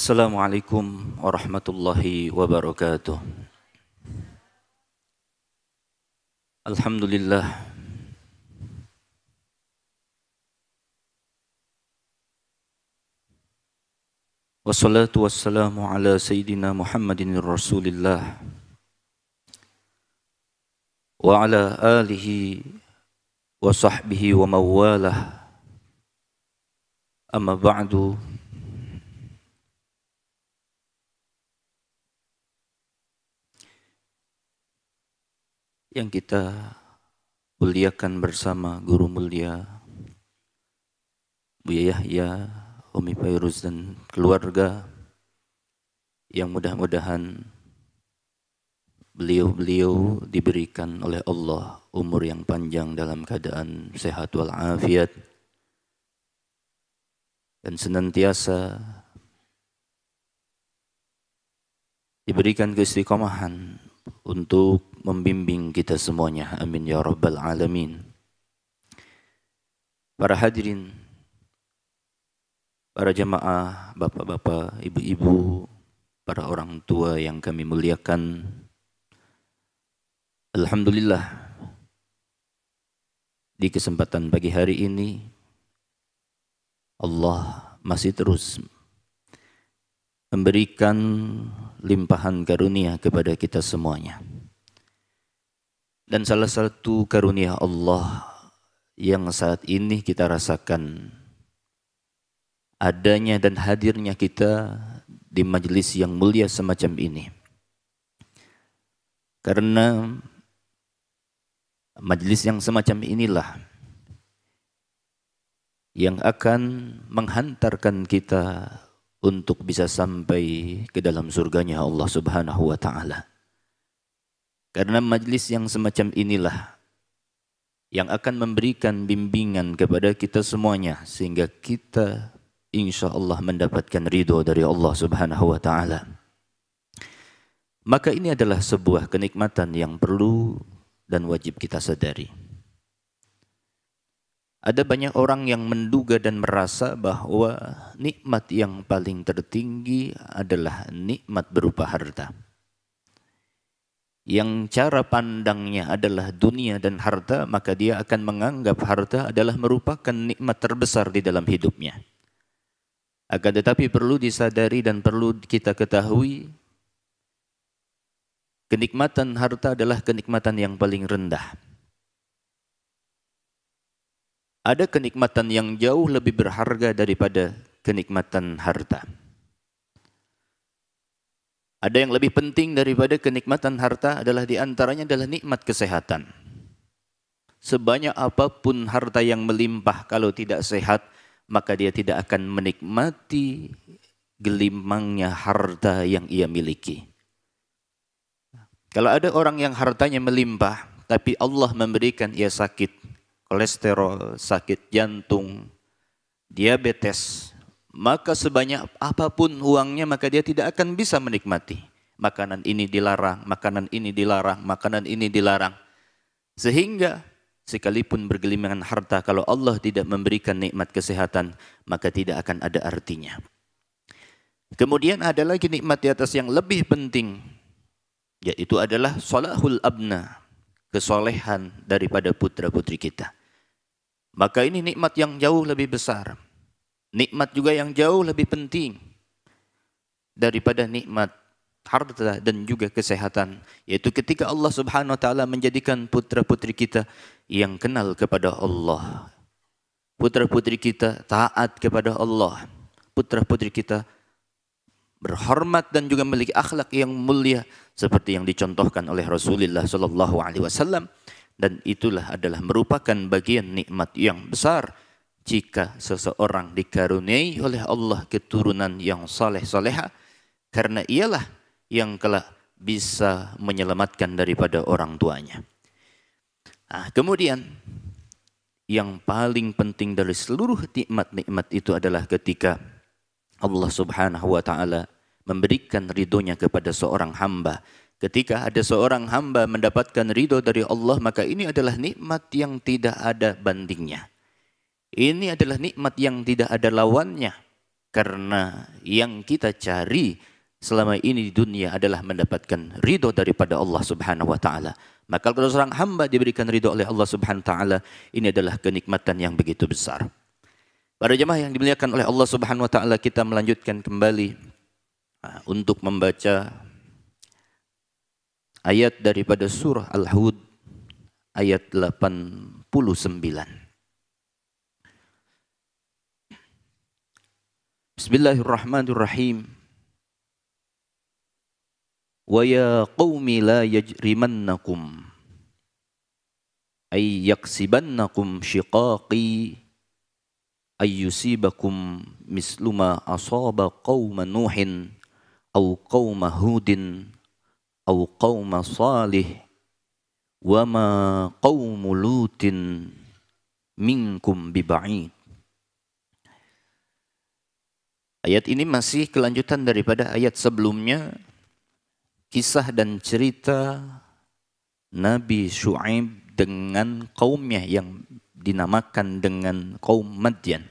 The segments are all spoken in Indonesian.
Assalamualaikum warahmatullahi wabarakatuh. Alhamdulillah. Wassalatu wassalamu ala Sayyidina Muhammadin Rasulillah wa ala alihi wa sahbihi wa mawalah. Amma ba'du. Yang kita muliakan bersama guru mulia Buya Yahya, Umi Fairuz dan keluarga, yang mudah-mudahan beliau-beliau diberikan oleh Allah umur yang panjang dalam keadaan sehat walafiat dan senantiasa diberikan keistiqomahan untuk membimbing kita semuanya. Amin ya rabbal alamin. Para hadirin, para jamaah, bapak-bapak, ibu-ibu, para orang tua yang kami muliakan, alhamdulillah di kesempatan pagi hari ini Allah masih terus memberikan limpahan karunia kepada kita semuanya. Dan salah satu karunia Allah yang saat ini kita rasakan adanya dan hadirnya kita di majelis yang mulia semacam ini. Karena majelis yang semacam inilah yang akan menghantarkan kita untuk bisa sampai ke dalam surganya Allah Subhanahu wa ta'ala. Karena majlis yang semacam inilah yang akan memberikan bimbingan kepada kita semuanya, sehingga kita insya Allah mendapatkan ridho dari Allah Subhanahu wa ta'ala. Maka ini adalah sebuah kenikmatan yang perlu dan wajib kita sadari. Ada banyak orang yang menduga dan merasa bahwa nikmat yang paling tertinggi adalah nikmat berupa harta. Yang cara pandangnya adalah dunia dan harta, maka dia akan menganggap harta adalah merupakan nikmat terbesar di dalam hidupnya. Akan tetapi perlu disadari dan perlu kita ketahui, kenikmatan harta adalah kenikmatan yang paling rendah. Ada kenikmatan yang jauh lebih berharga daripada kenikmatan harta. Ada yang lebih penting daripada kenikmatan harta adalah diantaranya adalah nikmat kesehatan. Sebanyak apapun harta yang melimpah, kalau tidak sehat, maka dia tidak akan menikmati gelimangnya harta yang ia miliki. Kalau ada orang yang hartanya melimpah, tapi Allah memberikan ia sakit kolesterol, sakit jantung, diabetes, maka sebanyak apapun uangnya, maka dia tidak akan bisa menikmati. Makanan ini dilarang, makanan ini dilarang, makanan ini dilarang. Sehingga sekalipun bergelimangan harta, kalau Allah tidak memberikan nikmat kesehatan, maka tidak akan ada artinya. Kemudian ada lagi nikmat di atas yang lebih penting, yaitu adalah salahul abna, kesolehan daripada putra-putri kita. Maka ini nikmat yang jauh lebih besar. Nikmat juga yang jauh lebih penting daripada nikmat harta dan juga kesehatan, yaitu ketika Allah Subhanahu wa ta'ala menjadikan putra-putri kita yang kenal kepada Allah, putra-putri kita taat kepada Allah, putra-putri kita berhormat dan juga memiliki akhlak yang mulia seperti yang dicontohkan oleh Rasulullah sallallahu alaihi wasallam. Dan itulah adalah merupakan bagian nikmat yang besar jika seseorang dikaruniai oleh Allah keturunan yang saleh-saleha, karena ialah yang kelak bisa menyelamatkan daripada orang tuanya. Kemudian yang paling penting dari seluruh nikmat-nikmat itu adalah ketika Allah Subhanahu wa ta'ala memberikan ridhonya kepada seorang hamba. Ketika ada seorang hamba mendapatkan ridho dari Allah, maka ini adalah nikmat yang tidak ada bandingnya. Ini adalah nikmat yang tidak ada lawannya. Karena yang kita cari selama ini di dunia adalah mendapatkan ridho daripada Allah Subhanahu wa taala. Maka kalau seorang hamba diberikan ridho oleh Allah Subhanahu wa taala, ini adalah kenikmatan yang begitu besar. Para jemaah yang dimuliakan oleh Allah Subhanahu wa taala, kita melanjutkan kembali untuk membaca ayat daripada surah Al-Hud ayat 89. Bismillahirrahmanirrahim. Wa ya qaumi la yajrimannakum ay yaksibannakum shiqaqi ay yusibakum mislu ma asaba qauma Nuhin aw qauma Hudin aw qauma Salih wa ma qaumu Lutin minkum biba'id. Ayat ini masih kelanjutan daripada ayat sebelumnya, kisah dan cerita Nabi Syuaib dengan kaumnya yang dinamakan dengan kaum Madyan.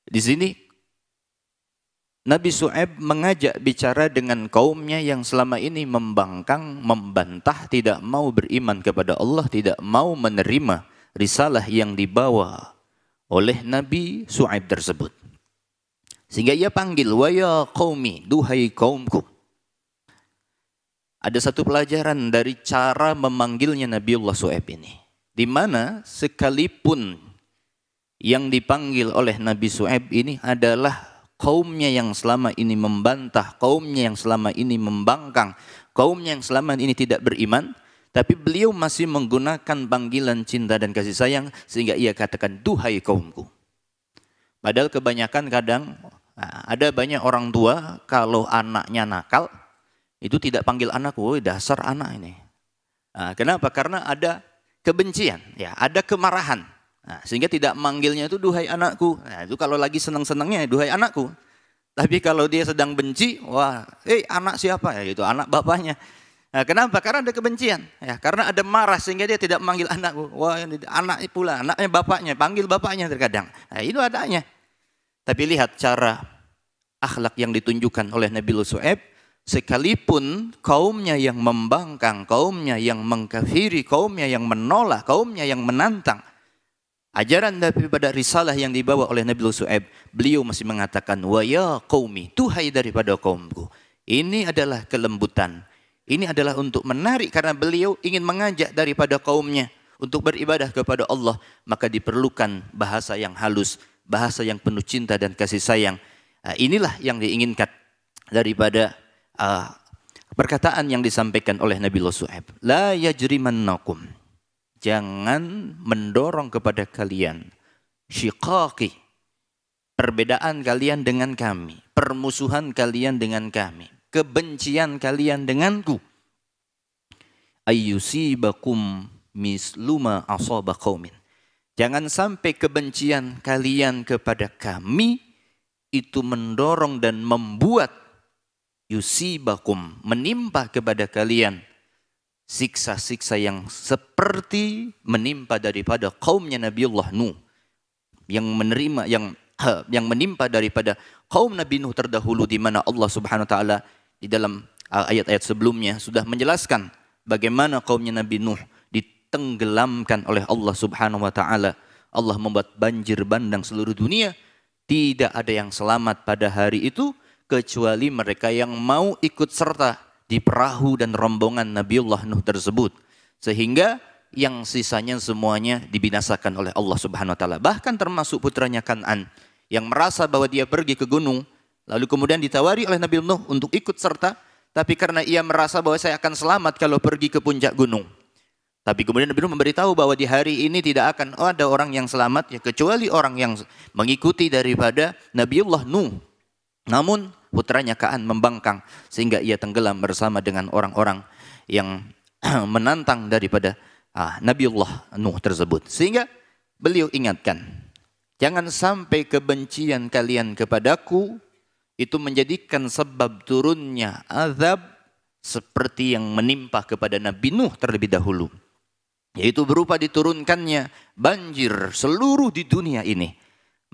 Di sini Nabi Syuaib mengajak bicara dengan kaumnya yang selama ini membangkang, membantah, tidak mau beriman kepada Allah, tidak mau menerima risalah yang dibawa oleh Nabi Syuaib tersebut. Sehingga ia panggil, wa ya qaumi, duhai kaumku. Ada satu pelajaran dari cara memanggilnya Nabiullah Syuaib ini, di mana sekalipun yang dipanggil oleh Nabi Syuaib ini adalah kaumnya yang selama ini membantah, kaumnya yang selama ini membangkang, kaumnya yang selama ini tidak beriman, tapi beliau masih menggunakan panggilan cinta dan kasih sayang, sehingga ia katakan, duhai kaumku. Padahal kebanyakan kadang ada banyak orang tua kalau anaknya nakal, itu tidak panggil anak, woi dasar anak ini. Kenapa? Karena ada kebencian, ya, ada kemarahan. Sehingga tidak manggilnya itu duhai anakku. Itu kalau lagi senang-senangnya duhai anakku. Tapi kalau dia sedang benci, wah, anak siapa? Ya, itu anak bapaknya. Kenapa? Karena ada kebencian, ya, karena ada marah sehingga dia tidak memanggil anakku. Wah, anak pula, anaknya bapaknya, panggil bapaknya terkadang. Itu adanya. Tapi lihat cara akhlak yang ditunjukkan oleh Nabi Syuaib, sekalipun kaumnya yang membangkang, kaumnya yang mengkafiri, kaumnya yang menolak, kaumnya yang menantang ajaran daripada risalah yang dibawa oleh Nabi Syuaib, beliau masih mengatakan, wa ya qaumi, tuhai daripada kaumku. Ini adalah kelembutan. Ini adalah untuk menarik, karena beliau ingin mengajak daripada kaumnya untuk beribadah kepada Allah, maka diperlukan bahasa yang halus, bahasa yang penuh cinta dan kasih sayang. Inilah yang diinginkan daripada perkataan yang disampaikan oleh Nabi Syuaib. La yajrimannakum, jangan mendorong kepada kalian, syiqaqi, perbedaan kalian dengan kami, permusuhan kalian dengan kami, kebencian kalian denganku. Ayyusibakum misluma asaba qaumin, jangan sampai kebencian kalian kepada kami itu mendorong dan membuat yusibakum, menimpa kepada kalian siksa-siksa yang seperti menimpa daripada kaumnya Nabiullah Nuh, yang menerima yang menimpa daripada kaum Nabi Nuh terdahulu, di mana Allah Subhanahu wa taala di dalam ayat-ayat sebelumnya sudah menjelaskan bagaimana kaumnya Nabi Nuh ditenggelamkan oleh Allah Subhanahu wa taala. Allah membuat banjir bandang seluruh dunia. Tidak ada yang selamat pada hari itu kecuali mereka yang mau ikut serta di perahu dan rombongan Nabiullah Nuh tersebut. Sehingga yang sisanya semuanya dibinasakan oleh Allah Subhanahu wa taala. Bahkan termasuk putranya Kan'an yang merasa bahwa dia pergi ke gunung, lalu kemudian ditawari oleh Nabi Nuh untuk ikut serta, tapi karena ia merasa bahwa saya akan selamat kalau pergi ke puncak gunung. Tapi kemudian Nabi Nuh memberitahu bahwa di hari ini tidak akan ada orang yang selamat, ya, kecuali orang yang mengikuti daripada Nabiullah Nuh. Namun putranya Kan'an membangkang sehingga ia tenggelam bersama dengan orang-orang yang menantang daripada Nabiullah Nuh tersebut. Sehingga beliau ingatkan, jangan sampai kebencian kalian kepadaku itu menjadikan sebab turunnya azab seperti yang menimpa kepada Nabi Nuh terlebih dahulu. Yaitu berupa diturunkannya banjir seluruh di dunia ini.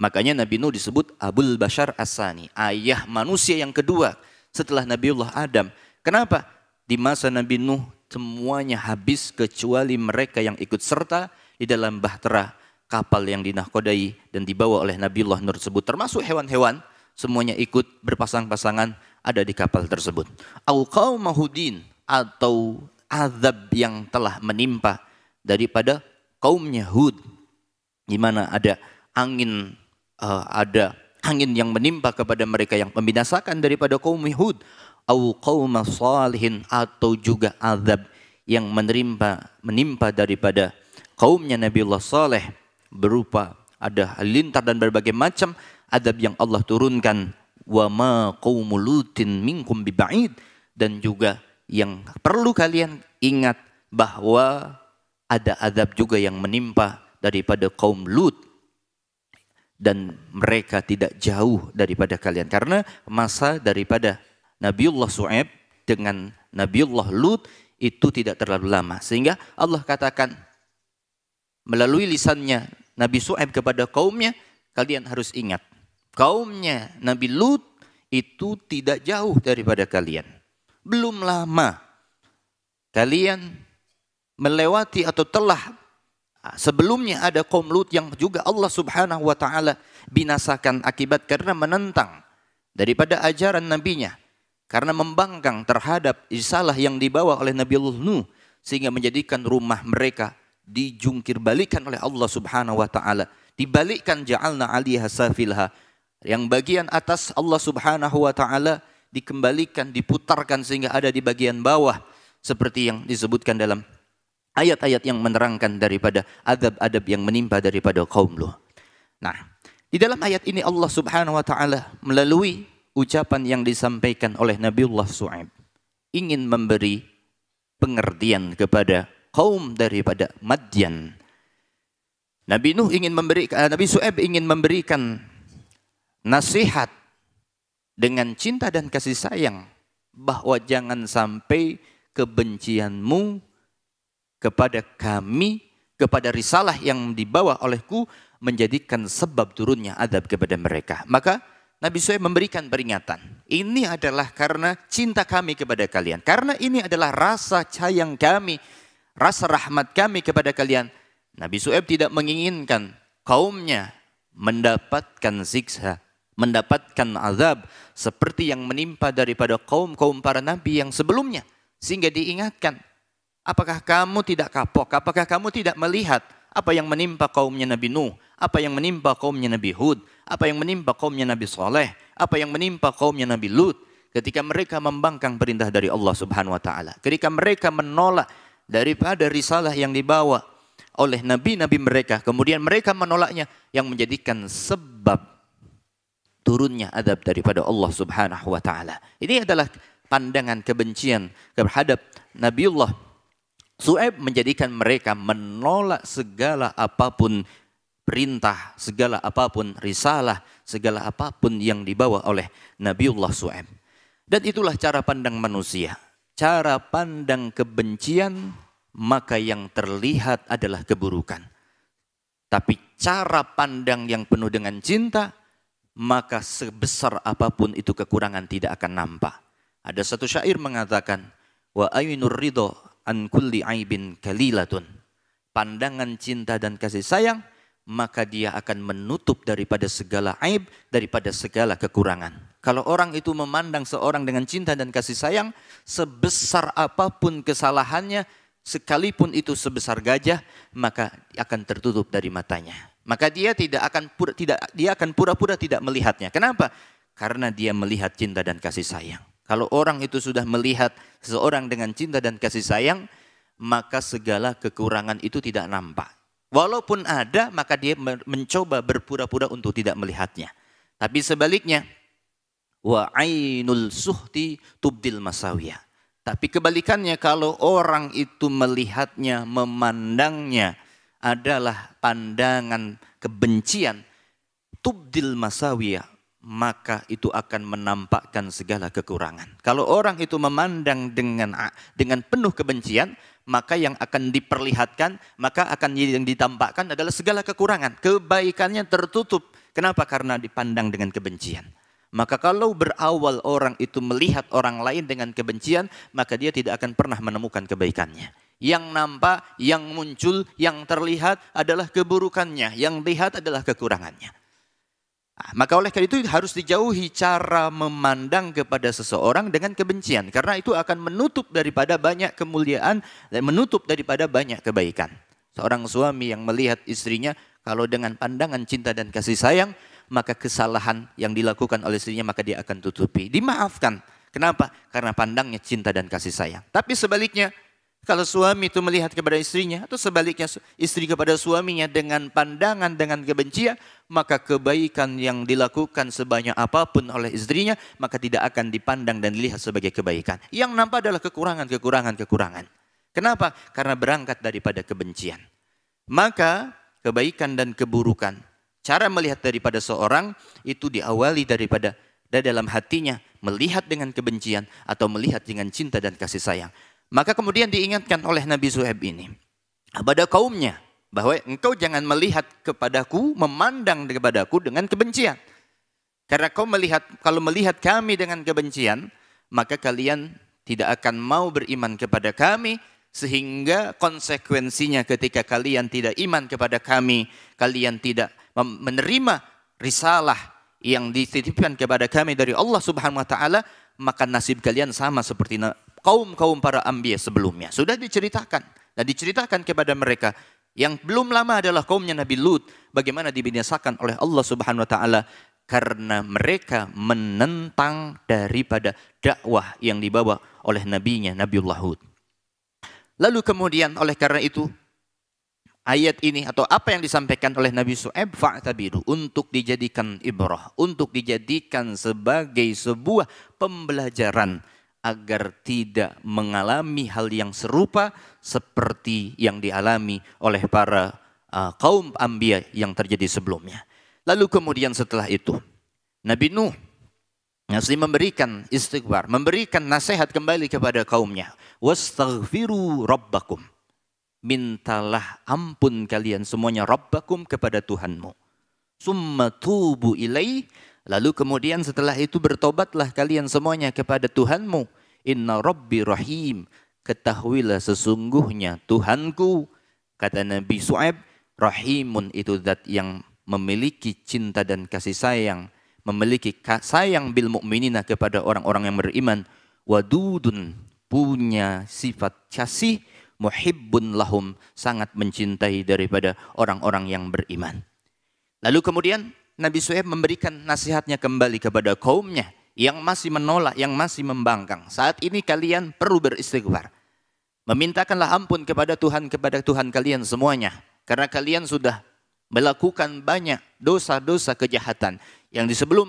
Makanya Nabi Nuh disebut Abul Bashar As-Sani, ayah manusia yang kedua setelah Nabiullah Adam. Kenapa? Di masa Nabi Nuh semuanya habis kecuali mereka yang ikut serta di dalam bahtera kapal yang dinahkodai dan dibawa oleh Nabiullah Nuh tersebut. Termasuk hewan-hewan, semuanya ikut berpasang-pasangan ada di kapal tersebut. Au qaumahudin, atau azab yang telah menimpa daripada kaumnya Hud, di mana ada angin yang menimpa kepada mereka yang membinasakan daripada kaum Hud. Au qaum salihin, atau juga azab yang menimpa daripada kaumnya Nabiullah Saleh, berupa ada halilintar dan berbagai macam azab yang Allah turunkan. Wa ma qaumul lutin minkum biba'id, dan juga yang perlu kalian ingat bahwa ada azab juga yang menimpa daripada kaum Lut, dan mereka tidak jauh daripada kalian, karena masa daripada Nabiullah Shu'aib dengan Nabiullah Lut itu tidak terlalu lama, sehingga Allah katakan melalui lisannya Nabi Shu'aib kepada kaumnya, kalian harus ingat kaumnya Nabi Lut itu tidak jauh daripada kalian. Belum lama kalian melewati atau telah sebelumnya ada kaum Lut yang juga Allah Subhanahu wa taala binasakan akibat karena menentang daripada ajaran nabinya, karena membangkang terhadap risalah yang dibawa oleh Nabiullah Nuh, sehingga menjadikan rumah mereka dijungkir balikan oleh Allah Subhanahu wa taala. Dibalikkan, ja'alna 'aliha safilha, yang bagian atas Allah Subhanahu wa taala dikembalikan, diputarkan sehingga ada di bagian bawah, seperti yang disebutkan dalam ayat-ayat yang menerangkan daripada adab-adab yang menimpa daripada kaum Lut. Nah, di dalam ayat ini Allah Subhanahu wa taala melalui ucapan yang disampaikan oleh Nabiullah Shu'aib ingin memberi pengertian kepada kaum daripada Madyan. Nabi Shu'aib ingin memberikan nasihat dengan cinta dan kasih sayang, bahwa jangan sampai kebencianmu kepada kami, kepada risalah yang dibawa olehku, menjadikan sebab turunnya azab kepada mereka. Maka Nabi Shu'aib memberikan peringatan. Ini adalah karena cinta kami kepada kalian. Karena ini adalah rasa sayang kami, rasa rahmat kami kepada kalian. Nabi Shu'aib tidak menginginkan kaumnya mendapatkan siksa, mendapatkan azab seperti yang menimpa daripada kaum-kaum para nabi yang sebelumnya. Sehingga diingatkan, apakah kamu tidak kapok? Apakah kamu tidak melihat apa yang menimpa kaumnya Nabi Nuh? Apa yang menimpa kaumnya Nabi Hud? Apa yang menimpa kaumnya Nabi Saleh? Apa yang menimpa kaumnya Nabi Lut? Ketika mereka membangkang perintah dari Allah Subhanahu wa taala, ketika mereka menolak daripada risalah yang dibawa oleh nabi-nabi mereka, kemudian mereka menolaknya, yang menjadikan sebab turunnya azab daripada Allah Subhanahu wa taala. Ini adalah pandangan kebencian terhadap Nabiullah Shu'aib, menjadikan mereka menolak segala apapun perintah, segala apapun risalah, segala apapun yang dibawa oleh Nabiullah Shu'aib. Dan itulah cara pandang manusia. Cara pandang kebencian, maka yang terlihat adalah keburukan. Tapi cara pandang yang penuh dengan cinta, maka sebesar apapun itu kekurangan tidak akan nampak. Ada satu syair mengatakan, wa aynur ridho an kulli aibin kalilatun. Pandangan cinta dan kasih sayang, maka dia akan menutup daripada segala aib, daripada segala kekurangan. Kalau orang itu memandang seorang dengan cinta dan kasih sayang, sebesar apapun kesalahannya, sekalipun itu sebesar gajah, maka akan tertutup dari matanya. Maka dia akan pura-pura tidak melihatnya. Kenapa? Karena dia melihat cinta dan kasih sayang. Kalau orang itu sudah melihat seseorang dengan cinta dan kasih sayang, maka segala kekurangan itu tidak nampak. Walaupun ada, maka dia mencoba berpura-pura untuk tidak melihatnya. Tapi sebaliknya, wa ainul suhti tubdil masawiyah. Tapi kebalikannya, kalau orang itu melihatnya, memandangnya adalah pandangan kebencian, tubdil masawiyah, maka itu akan menampakkan segala kekurangan. Kalau orang itu memandang dengan penuh kebencian, maka yang akan diperlihatkan, maka akan yang ditampakkan adalah segala kekurangan. Kebaikannya tertutup. Kenapa? Karena dipandang dengan kebencian. Maka kalau berawal orang itu melihat orang lain dengan kebencian, maka dia tidak akan pernah menemukan kebaikannya. Yang nampak, yang muncul, yang terlihat adalah keburukannya. Yang lihat adalah kekurangannya. Maka oleh karena itu harus dijauhi cara memandang kepada seseorang dengan kebencian. Karena itu akan menutup daripada banyak kemuliaan dan menutup daripada banyak kebaikan. Seorang suami yang melihat istrinya kalau dengan pandangan cinta dan kasih sayang, maka kesalahan yang dilakukan oleh istrinya maka dia akan tutupi. Dimaafkan. Kenapa? Karena pandangnya cinta dan kasih sayang. Tapi sebaliknya, kalau suami itu melihat kepada istrinya, atau sebaliknya istri kepada suaminya dengan pandangan, dengan kebencian, maka kebaikan yang dilakukan sebanyak apapun oleh istrinya, maka tidak akan dipandang dan dilihat sebagai kebaikan. Yang nampak adalah kekurangan. Kenapa? Karena berangkat daripada kebencian. Maka kebaikan dan keburukan, cara melihat daripada seorang itu diawali daripada dalam hatinya, melihat dengan kebencian atau melihat dengan cinta dan kasih sayang. Maka kemudian diingatkan oleh Nabi Shu'aib ini kepada kaumnya bahwa engkau jangan melihat kepadaku, memandang kepadaku dengan kebencian. Karena kalau melihat kami dengan kebencian, maka kalian tidak akan mau beriman kepada kami, sehingga konsekuensinya ketika kalian tidak iman kepada kami, kalian tidak menerima risalah yang dititipkan kepada kami dari Allah Subhanahu wa taala, maka nasib kalian sama seperti kaum-kaum para anbiya sebelumnya. Sudah diceritakan dan diceritakan kepada mereka. Yang belum lama adalah kaumnya Nabi Lut, bagaimana dibinasakan oleh Allah Subhanahu wa taala karena mereka menentang daripada dakwah yang dibawa oleh nabinya Nabiullah Hud. Lalu kemudian oleh karena itu ayat ini atau apa yang disampaikan oleh Nabi Shu'aib fa'tabiru, untuk dijadikan ibrah, untuk dijadikan sebagai sebuah pembelajaran agar tidak mengalami hal yang serupa seperti yang dialami oleh para kaum anbiya yang terjadi sebelumnya. Lalu kemudian setelah itu Nabi Nuh masih memberikan istighfar, memberikan nasihat kembali kepada kaumnya. Wastaghfiru rabbakum, mintalah ampun kalian semuanya rabbakum kepada Tuhanmu. Summa tubu ilaih, lalu kemudian setelah itu bertobatlah kalian semuanya kepada Tuhanmu. Inna rabbi rahim, ketahuilah sesungguhnya Tuhanku, kata Nabi Shu'aib, rahimun itu zat yang memiliki cinta dan kasih sayang, memiliki sayang bil mu'minina kepada orang-orang yang beriman, wadudun, punya sifat kasih, muhibbun lahum, sangat mencintai daripada orang-orang yang beriman. Lalu kemudian Nabi Shu'aib memberikan nasihatnya kembali kepada kaumnya yang masih menolak, yang masih membangkang. Saat ini kalian perlu beristighfar. Memintakanlah ampun kepada Tuhan kalian semuanya. Karena kalian sudah melakukan banyak dosa-dosa kejahatan. Yang di sebelum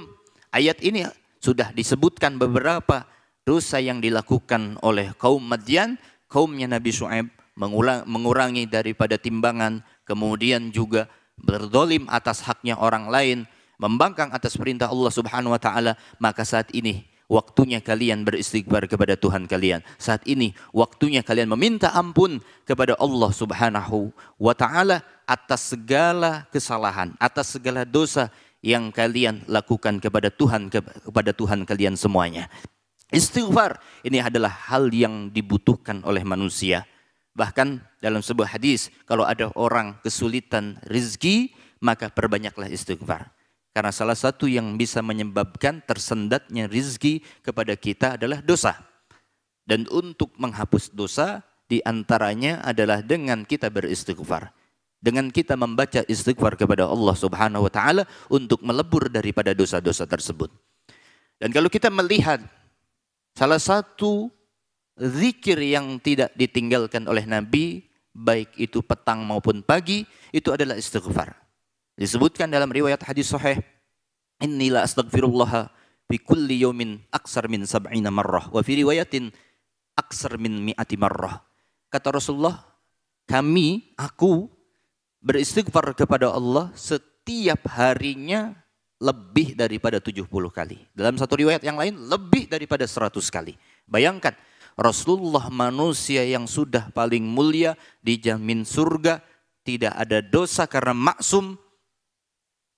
ayat ini sudah disebutkan beberapa dosa yang dilakukan oleh kaum Madyan, kaumnya Nabi Shu'aib mengurangi daripada timbangan, kemudian juga berdolim atas haknya orang lain, membangkang atas perintah Allah Subhanahu wa taala. Maka saat ini waktunya kalian beristighfar kepada Tuhan kalian. Saat ini waktunya kalian meminta ampun kepada Allah Subhanahu wa taala atas segala kesalahan, atas segala dosa yang kalian lakukan kepada Tuhan kalian semuanya. Istighfar ini adalah hal yang dibutuhkan oleh manusia. Bahkan dalam sebuah hadis, kalau ada orang kesulitan rezeki, maka perbanyaklah istighfar. Karena salah satu yang bisa menyebabkan tersendatnya rezeki kepada kita adalah dosa. Dan untuk menghapus dosa, diantaranya adalah dengan kita beristighfar. Dengan kita membaca istighfar kepada Allah Subhanahu wa taala untuk melebur daripada dosa-dosa tersebut. Dan kalau kita melihat salah satu zikir yang tidak ditinggalkan oleh Nabi, baik itu petang maupun pagi, itu adalah istighfar. Disebutkan dalam riwayat hadis sahih, inni la astaghfirullah fi kulli yawmin aksar min sab'ina marrah, wa fi riwayatin aksar min mi'ati marrah. Kata Rasulullah, aku beristighfar kepada Allah setiap harinya lebih daripada 70 kali. Dalam satu riwayat yang lain, lebih daripada 100 kali. Bayangkan, Rasulullah manusia yang sudah paling mulia, dijamin surga, tidak ada dosa karena maksum.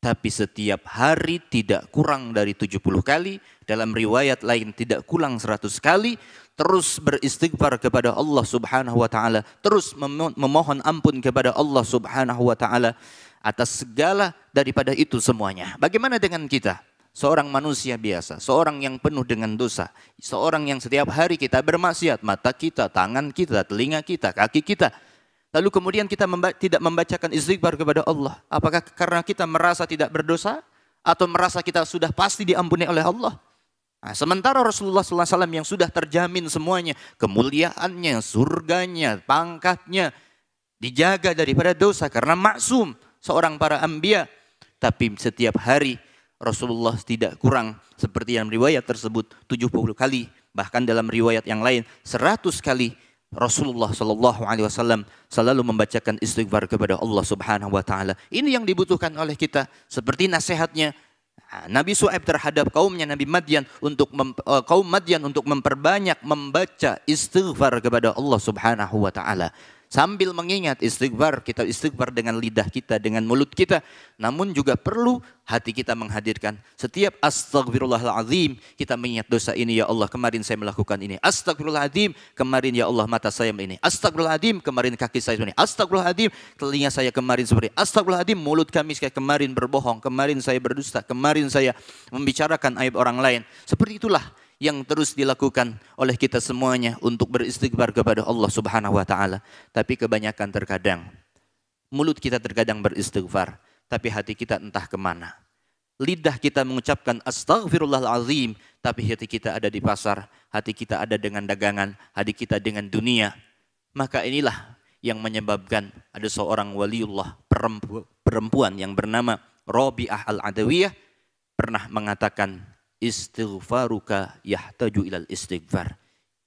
Tapi setiap hari tidak kurang dari 70 kali, dalam riwayat lain tidak kurang 100 kali, terus beristighfar kepada Allah Subhanahu wa taala, terus memohon ampun kepada Allah Subhanahu wa taala atas segala daripada itu semuanya. Bagaimana dengan kita? Seorang manusia biasa, seorang yang penuh dengan dosa, seorang yang setiap hari kita bermaksiat, mata kita, tangan kita, telinga kita, kaki kita. Lalu kemudian kita tidak membacakan istighfar kepada Allah. Apakah karena kita merasa tidak berdosa? Atau merasa kita sudah pasti diampuni oleh Allah? Nah, sementara Rasulullah SAW yang sudah terjamin semuanya, kemuliaannya, surganya, pangkatnya, dijaga daripada dosa karena maksum, seorang para anbiya. Tapi setiap hari Rasulullah tidak kurang seperti yang riwayat tersebut 70 kali. Bahkan dalam riwayat yang lain 100 kali. Rasulullah SAW selalu membacakan istighfar kepada Allah Subhanahu wa taala. Ini yang dibutuhkan oleh kita, seperti nasihatnya Nabi Shu'aib terhadap kaumnya Nabi Madyan untuk kaum Madyan untuk memperbanyak membaca istighfar kepada Allah Subhanahu wa taala. Sambil mengingat istighfar, kita istighfar dengan lidah kita, dengan mulut kita. Namun juga perlu hati kita menghadirkan. Setiap astagfirullahaladzim, kita mengingat dosa ini, ya Allah kemarin saya melakukan ini. Astagfirullahaladzim, kemarin ya Allah mata saya ini. Astagfirullahaladzim, kemarin kaki saya ini. Astagfirullahaladzim, telinga saya kemarin seperti. Astagfirullahaladzim, mulut kami kemarin berbohong. Kemarin saya berdusta. Kemarin saya membicarakan aib orang lain. Seperti itulah yang terus dilakukan oleh kita semuanya untuk beristighfar kepada Allah Subhanahu wa taala. Tapi kebanyakan terkadang mulut kita terkadang beristighfar, tapi hati kita entah kemana. Lidah kita mengucapkan astaghfirullahalazim, tapi hati kita ada di pasar, hati kita ada dengan dagangan, hati kita dengan dunia. Maka inilah yang menyebabkan ada seorang waliullah perempuan yang bernama Rabi'ah al-Adawiyah pernah mengatakan, istighfaruka yahtaju ilal istighfar.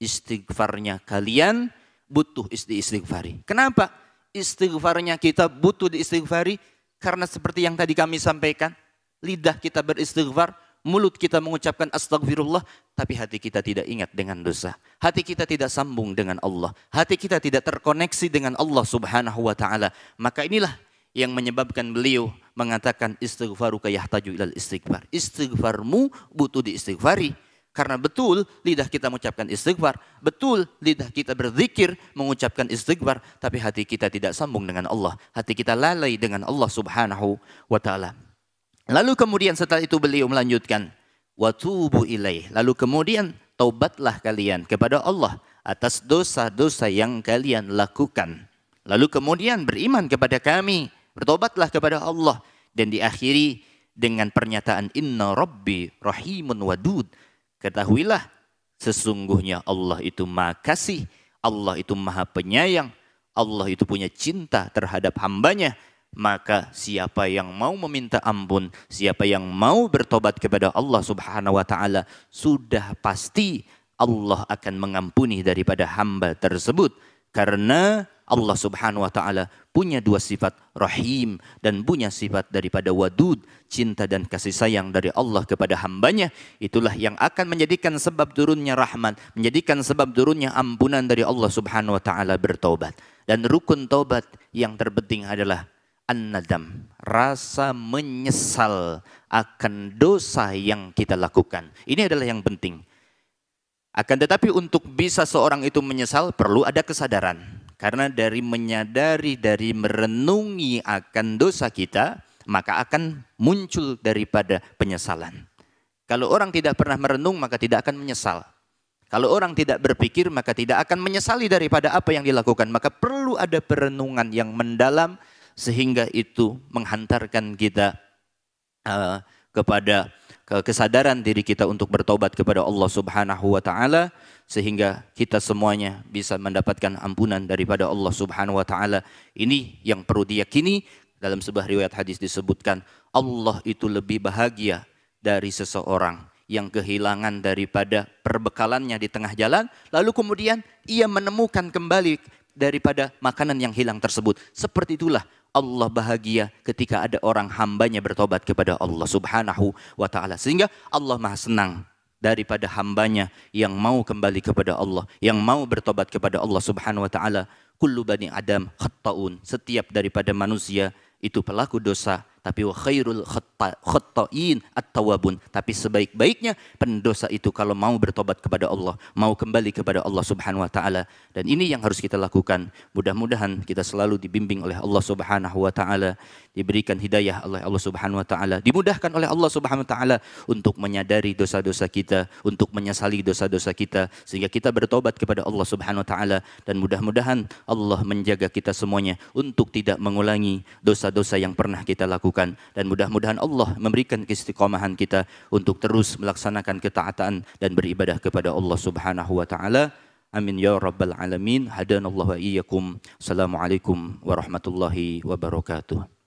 Istighfarnya kalian butuh istighfari. Kenapa? Istighfarnya kita butuh diistighfari karena seperti yang tadi kami sampaikan, lidah kita beristighfar, mulut kita mengucapkan astagfirullah, tapi hati kita tidak ingat dengan dosa. Hati kita tidak sambung dengan Allah. Hati kita tidak terkoneksi dengan Allah Subhanahu wa taala. Maka inilah yang menyebabkan beliau mengatakan istighfaruka yahtaju ilal istighfar. Istighfarmu butuh diistighfari. Karena betul lidah kita mengucapkan istighfar, betul lidah kita berzikir mengucapkan istighfar, tapi hati kita tidak sambung dengan Allah. Hati kita lalai dengan Allah Subhanahu wa taala. Lalu kemudian setelah itu beliau melanjutkan, watubu ilaih. Lalu kemudian taubatlah kalian kepada Allah atas dosa-dosa yang kalian lakukan. Lalu kemudian beriman kepada kami, bertobatlah kepada Allah. Dan diakhiri dengan pernyataan inna rabbi rahimun wadud. Ketahuilah sesungguhnya Allah itu maha kasih, Allah itu maha penyayang, Allah itu punya cinta terhadap hambanya. Maka siapa yang mau meminta ampun, siapa yang mau bertobat kepada Allah Subhanahu wa taala, sudah pasti Allah akan mengampuni daripada hamba tersebut. Karena Allah Subhanahu wa taala punya dua sifat, rahim, dan punya sifat daripada wadud, cinta dan kasih sayang dari Allah kepada hambanya. Itulah yang akan menjadikan sebab turunnya rahmat, menjadikan sebab turunnya ampunan dari Allah Subhanahu wa taala bertaubat. Dan rukun taubat yang terpenting adalah an-nadam, rasa menyesal akan dosa yang kita lakukan. Ini adalah yang penting. Akan tetapi untuk bisa seorang itu menyesal perlu ada kesadaran. Karena dari menyadari, dari merenungi akan dosa kita, maka akan muncul daripada penyesalan. Kalau orang tidak pernah merenung, maka tidak akan menyesal. Kalau orang tidak berpikir, maka tidak akan menyesali daripada apa yang dilakukan. Maka perlu ada perenungan yang mendalam, sehingga itu menghantarkan kita kepada kesadaran diri kita untuk bertobat kepada Allah Subhanahu wa taala, sehingga kita semuanya bisa mendapatkan ampunan daripada Allah Subhanahu wa taala. Ini yang perlu diyakini. Dalam sebuah riwayat hadis disebutkan, Allah itu lebih bahagia dari seseorang yang kehilangan daripada perbekalannya di tengah jalan, lalu kemudian ia menemukan kembali daripada makanan yang hilang tersebut. Seperti itulah Allah bahagia ketika ada orang hambanya bertobat kepada Allah Subhanahu wa taala. Sehingga Allah maha senang daripada hambanya yang mau kembali kepada Allah, yang mau bertobat kepada Allah Subhanahu wa taala. Kullu bani Adam khatta'un. Setiap daripada manusia itu pelaku dosa, tapi wa khairul khatta'in at-tawwabun. Tapi sebaik-baiknya pendosa itu kalau mau bertobat kepada Allah, mau kembali kepada Allah Subhanahu wa taala. Dan ini yang harus kita lakukan. Mudah-mudahan kita selalu dibimbing oleh Allah Subhanahu wa taala, diberikan hidayah oleh Allah Subhanahu wa taala, dimudahkan oleh Allah Subhanahu wa taala untuk menyadari dosa-dosa kita, untuk menyesali dosa-dosa kita, sehingga kita bertobat kepada Allah Subhanahu wa taala. Dan mudah-mudahan Allah menjaga kita semuanya untuk tidak mengulangi dosa-dosa yang pernah kita lakukan. Dan mudah-mudahan Allah memberikan keistiqomahan kita untuk terus melaksanakan ketaatan dan beribadah kepada Allah Subhanahu wa taala. Amin ya rabbal alamin. Hadanallahu wa iyyakum. Assalamualaikum warahmatullahi wabarakatuh.